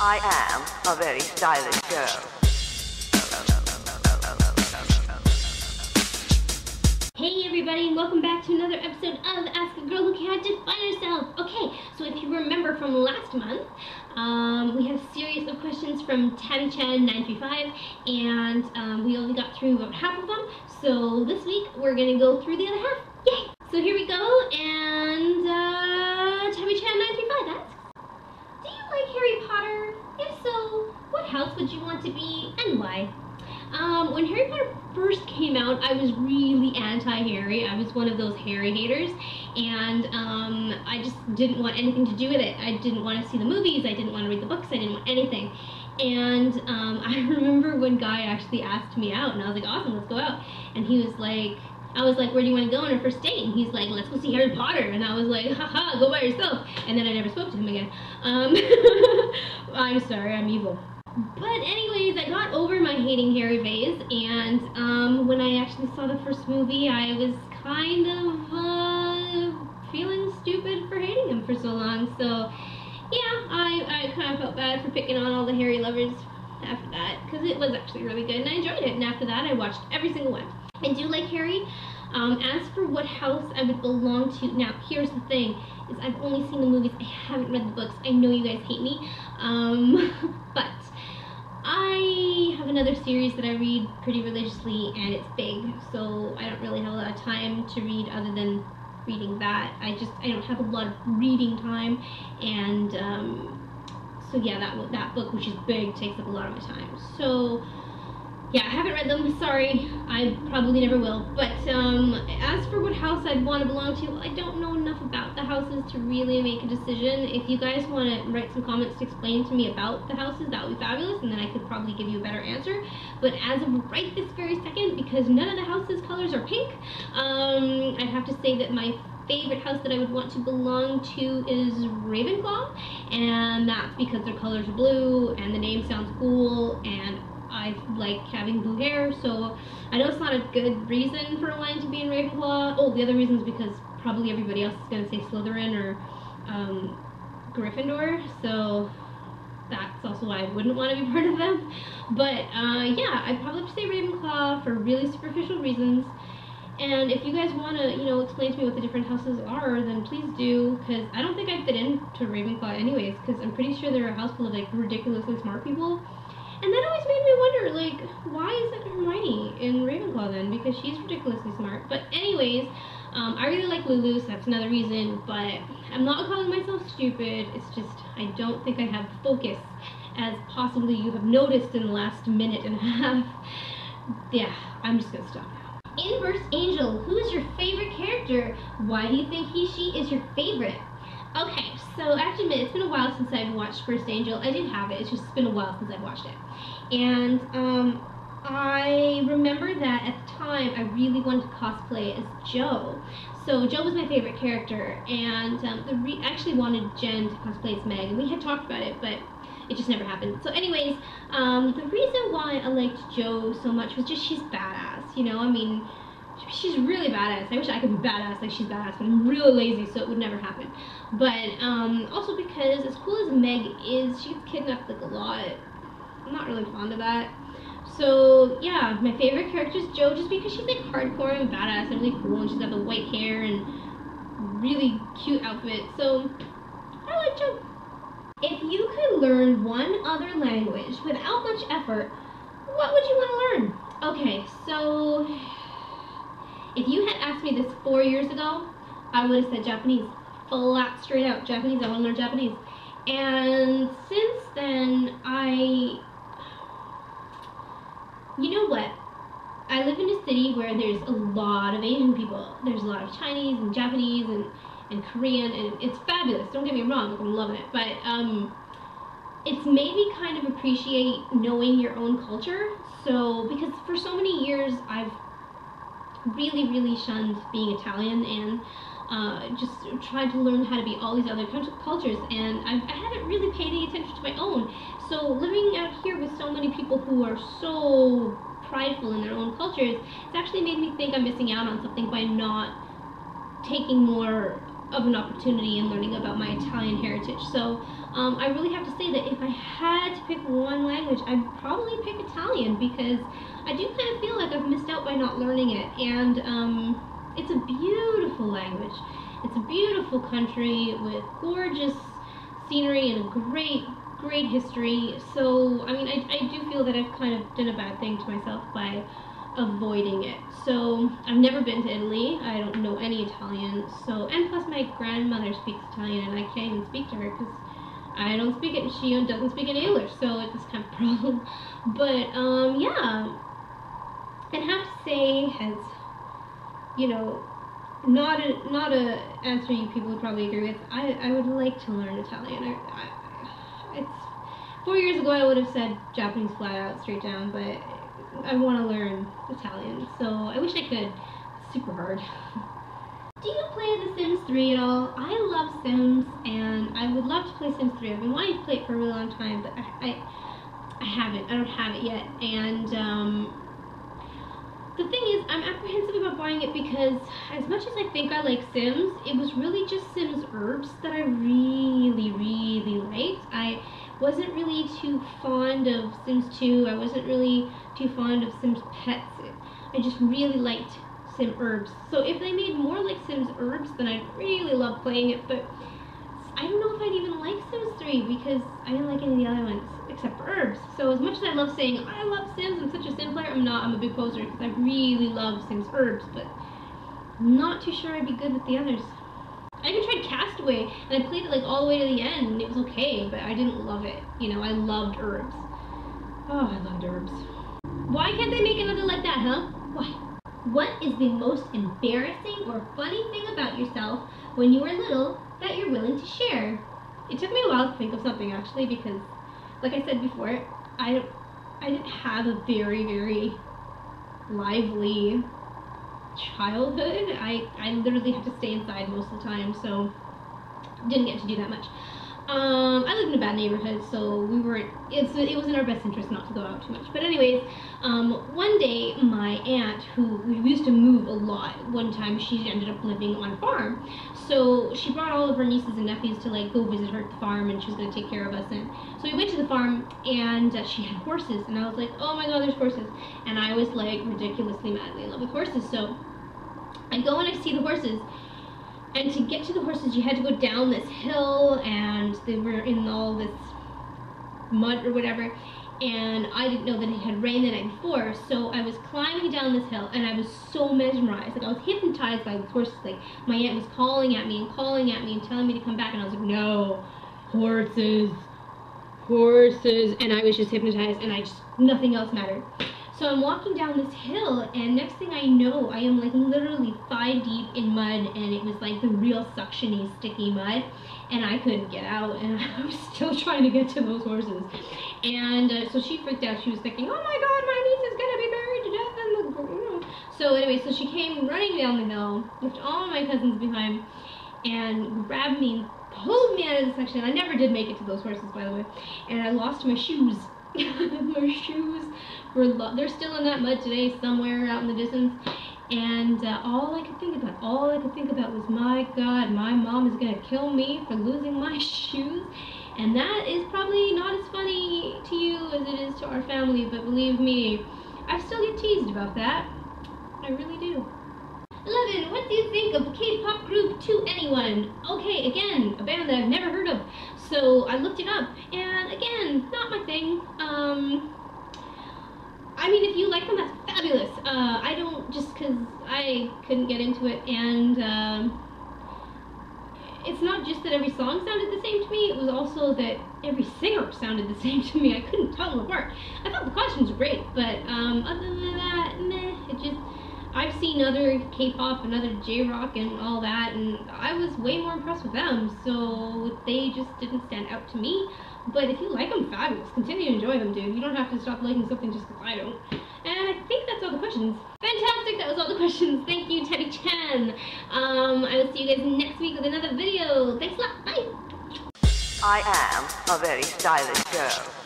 I am a very stylish girl. Hey everybody, and welcome back to another episode of Ask a Girl Who Can't Define Herself. Okay, so if you remember from last month, we had a series of questions from TammyChan935, and we only got through about half of them. So this week we're gonna go through the other half. Yay! So here we go, and TammyChan935 asks, do you like Harry Potter? If so, what house would you want to be and why? When Harry Potter first came out, I was really anti-Harry. I was one of those Harry haters, and I just didn't want anything to do with it. I didn't want to see the movies, I didn't want to read the books, I didn't want anything. And I remember when Guy actually asked me out, and I was like, awesome, let's go out. And he was like, I was like, where do you want to go on our first date? And he's like, let's go see Harry Potter. And I was like, haha, go by yourself. And then I never spoke to him again. I'm sorry, I'm evil. But anyways, I got over my hating Harry phase, and when I actually saw the first movie, I was kind of feeling stupid for hating him for so long. So yeah, I kind of felt bad for picking on all the Harry lovers after that, because it was actually really good and I enjoyed it. And after that, I watched every single one. I do like Harry. As for what house I would belong to, now here's the thing, is I've only seen the movies, I haven't read the books. I know you guys hate me, but I have another series that I read pretty religiously, and it's big, so I don't really have a lot of time to read other than reading that. I don't have a lot of reading time, and so yeah, that book, which is big, takes up a lot of my time. So yeah, I haven't read them, sorry, I probably never will. But as for what house I'd want to belong to, I don't know enough about the houses to really make a decision. If you guys want to write some comments to explain to me about the houses, that would be fabulous, and then I could probably give you a better answer. But as of right this very second, because none of the houses' colors are pink, I'd have to say that my favorite house that I would want to belong to is Ravenclaw, and that's because their colors are blue, and the name sounds cool, and I like having blue hair, so I know it's not a good reason for a line to be in Ravenclaw. Oh, the other reason is because probably everybody else is going to say Slytherin or Gryffindor, so that's also why I wouldn't want to be part of them. But yeah, I'd probably say Ravenclaw for really superficial reasons. And if you guys want to, you know, explain to me what the different houses are, then please do, because I don't think I'd fit into Ravenclaw anyways, because I'm pretty sure they're a house full of like ridiculously smart people. And that always made me wonder, like, why isn't Hermione in Ravenclaw then? Because she's ridiculously smart. But anyways, I really like Lulu, so that's another reason. But I'm not calling myself stupid. It's just I don't think I have focus, as possibly you have noticed in the last minute and a half. Yeah, I'm just going to stop now. Inverse Angel, who is your favorite character? Why do you think she is your favorite? Okay, so I have to admit, it's been a while since I've watched First Angel. I do have it, it's just been a while since I've watched it. And I remember that at the time, I really wanted to cosplay as Jo. So Jo was my favorite character, and I actually wanted Jen to cosplay as Meg, and we had talked about it, but it just never happened. So anyways, the reason why I liked Jo so much was just she's badass, you know? I mean, she's really badass. I wish I could be badass like she's badass, but I'm really lazy, so it would never happen. But also because as cool as Meg is, she gets kidnapped like a lot. I'm not really fond of that. So yeah, my favorite character is Jo, just because she's like hardcore and badass and really cool, and she's got the white hair and really cute outfit. So I like Jo. If you could learn one other language without much effort, what would you want to learn? Okay, so if you had asked me this 4 years ago, I would have said Japanese. Flat straight out, Japanese. I want to learn Japanese. And since then, you know what? I live in a city where there's a lot of Asian people. There's a lot of Chinese and Japanese and Korean, and it's fabulous. Don't get me wrong, I'm loving it. But it's made me kind of appreciate knowing your own culture. So, because for so many years, I've really, really shunned being Italian and just tried to learn how to be all these other cultures, and I haven't really paid any attention to my own. So living out here with so many people who are so prideful in their own cultures, it's actually made me think I'm missing out on something by not taking more of an opportunity in learning about my Italian heritage. So I really have to say that if I had to pick one language, I'd probably pick Italian, because I do kind of feel like I've missed out by not learning it. And it's a beautiful language. It's a beautiful country with gorgeous scenery and a great history. So I mean, I do feel that I've kind of done a bad thing to myself by avoiding it. So I've never been to Italy. I don't know any Italian. So, and plus my grandmother speaks Italian and I can't even speak to her because I don't speak it and she doesn't speak any English. So it's this kind of problem. But yeah, and have to say, has, you know, not a answer you people would probably agree with. I would like to learn Italian. It's 4 years ago I would have said Japanese flat out, straight down, but I want to learn Italian, so I wish I could. It's super hard. Do you play The Sims 3 at all? I love Sims, and I would love to play Sims 3. I've been wanting to play it for a really long time, but I haven't. I don't have it yet, and the thing is, I'm apprehensive about buying it because as much as I think I like Sims, it was really just Sims Herbs that I really liked. I wasn't really too fond of Sims 2. I wasn't really too fond of Sims Pets. I just really liked Sim Herbs. So if they made more like Sims Herbs, then I'd really love playing it, but I don't know if I'd even like Sims 3 because I didn't like any of the other ones except for Herbs. So as much as I love saying I love Sims, I'm such a Sim player, I'm not. I'm a big poser because I really love Sims Herbs, but I'm not too sure I'd be good with the others. I even tried Castaway, and I played it like all the way to the end, and it was okay, but I didn't love it. You know, I loved Herbs. Oh, I loved Herbs. Why can't they make another like that, huh? Why? What is the most embarrassing or funny thing about yourself when you were little that you're willing to share? It took me a while to think of something, actually, because, like I said before, I didn't have a very lively childhood. I literally had to stay inside most of the time, so didn't get to do that much. I lived in a bad neighborhood, so it was in our best interest not to go out too much. But anyways, one day my aunt, who we used to move a lot, one time she ended up living on a farm. So she brought all of her nieces and nephews to like go visit her at the farm, and she was going to take care of us. And so we went to the farm, and she had horses, and I was like, oh my god, there's horses. And I was like ridiculously madly in love with horses. So I go and I see the horses. And to get to the horses, you had to go down this hill, and they were in all this mud or whatever, and I didn't know that it had rained the night before, so I was climbing down this hill, and I was so mesmerized. Like, I was hypnotized by the horses. Like, my aunt was calling at me and telling me to come back, and I was like, no, horses, and I was just hypnotized, and nothing else mattered. So I'm walking down this hill, and next thing I know, I am like literally 5 deep in mud, and it was like the real suction-y, sticky mud, and I couldn't get out, and I was still trying to get to those horses. And so she freaked out. She was thinking, oh my god, my niece is gonna be buried to death in the... So anyway, so she came running down the hill, left all my cousins behind, and grabbed me and pulled me out of the section. I never did make it to those horses, by the way, and I lost my shoes. My shoes were they're still in that mud today somewhere out in the distance, and all I could think about was, my god, my mom is gonna kill me for losing my shoes. And that is probably not as funny to you as it is to our family, but believe me, I still get teased about that. I really do. 11. What do you think of the K-pop group To Anyone? Okay, again, a band that I've never heard of. So I looked it up, and again, not my thing. I mean, if you like them, that's fabulous. I don't, just because I couldn't get into it, and it's not just that every song sounded the same to me, it was also that every singer sounded the same to me. I couldn't tell them apart. I thought the costumes were great, but other than that, meh, it just... I've seen other K-pop and other J-rock and all that, and I was way more impressed with them, so they just didn't stand out to me. But if you like them, fabulous. Continue to enjoy them, dude. You don't have to stop liking something just because I don't. And I think that's all the questions. Fantastic, that was all the questions. Thank you, Teddy Chan. I will see you guys next week with another video. Thanks a lot. Bye. I am a very stylish girl.